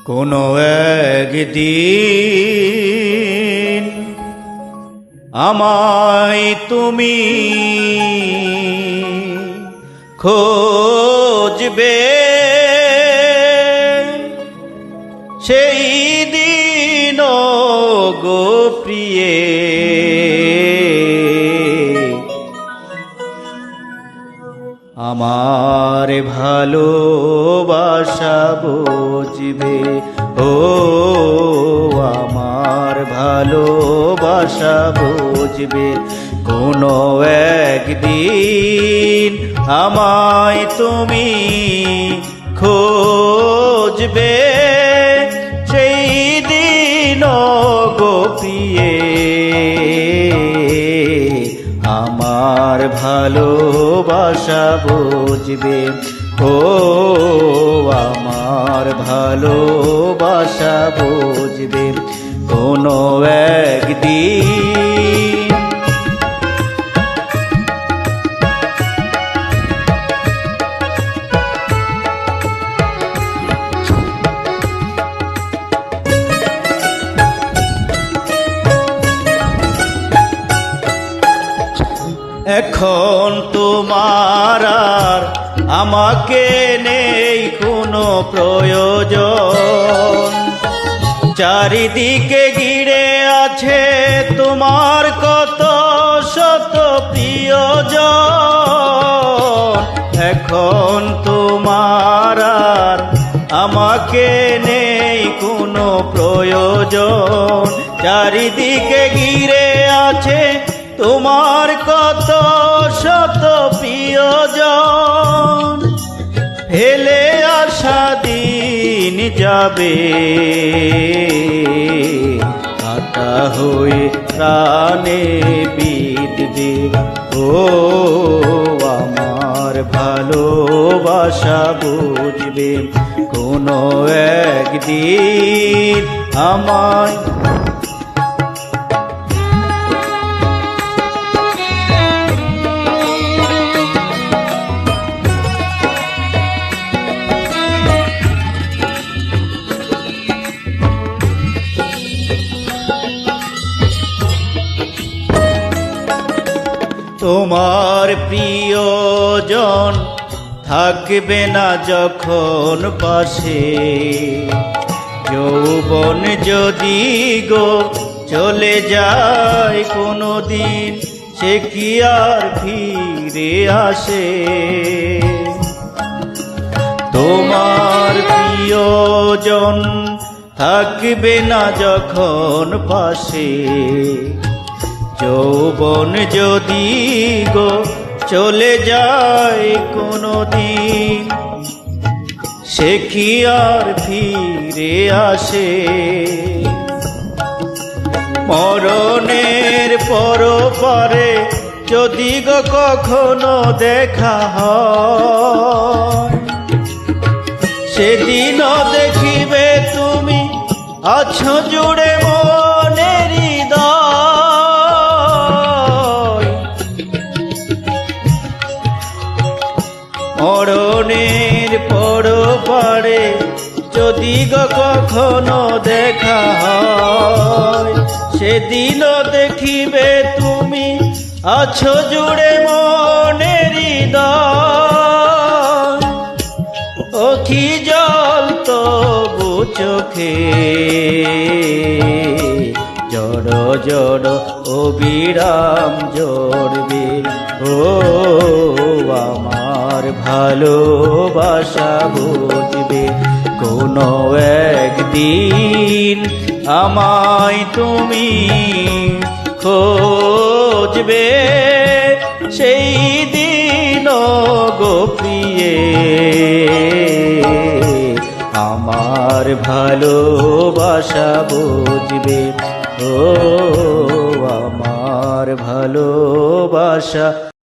কোনো একদিন আমায় তুমি খোঁজবে, সেই দিন গো প্রিয়ে আমার ভালোবাসা বুঝবে। ও আমার ভালোবাসা বুঝবে। কোনো একদিন আমায় তুমি খোঁজবে, সেই দিন গো প্রিয়ে আমার ভালোবাসা বুঝবে। ও আমার ভালোবাসা বুঝবে কোনো একদিন। এখন তোমার আর আমাকে নেই কোনো প্রয়োজন, চারিদিকে ঘিরে আছে তোমার কত শত প্রিয়জন। এখন তোমার আর আমাকে নেই কোনো প্রয়োজন, চারিদিকে ঘিরে আছে তোমার কত শত প্রিয়জন। ফেলে আসা দিন যাবে, কাটা হয়ে প্রাণে বিঁধবে। ও আমার ভালোবাসা বুঝবে কোনো একদিন আমায়। তোমার প্রিয়জন থাকবে না যখন পাশে, যৌবন যদি গো চলে যায় কোনো দিন, সে কি আর ফিরে আসে? তোমার প্রিয়জন থাকবে না যখন পাশে, যৌবন যদি গো চলে যায় কোনো দিন, সে কি আর ফিরে আসে? মরণের পরপারে যদি গো কখনো দেখা হয়, সেদিন দেখিবে তুমি আছো জুড়ে মনের হৃদয়। মরণের পরপারে যদি গো কখনো দেখা হয়, সেদিন দেখিবে তুমি আছো জুড়ে মনের হৃদয়। অখি জল তবু চোখে জড় জড় অবিরাম জড়বে। ও আমার ভালোবাসা বুঝবে কোনো একদিন আমায় তুমি খোঁজবে, সেই দিন গো প্রিয়ে আমার ভালোবাসা বুঝবে। ও আমার ভালোবাসা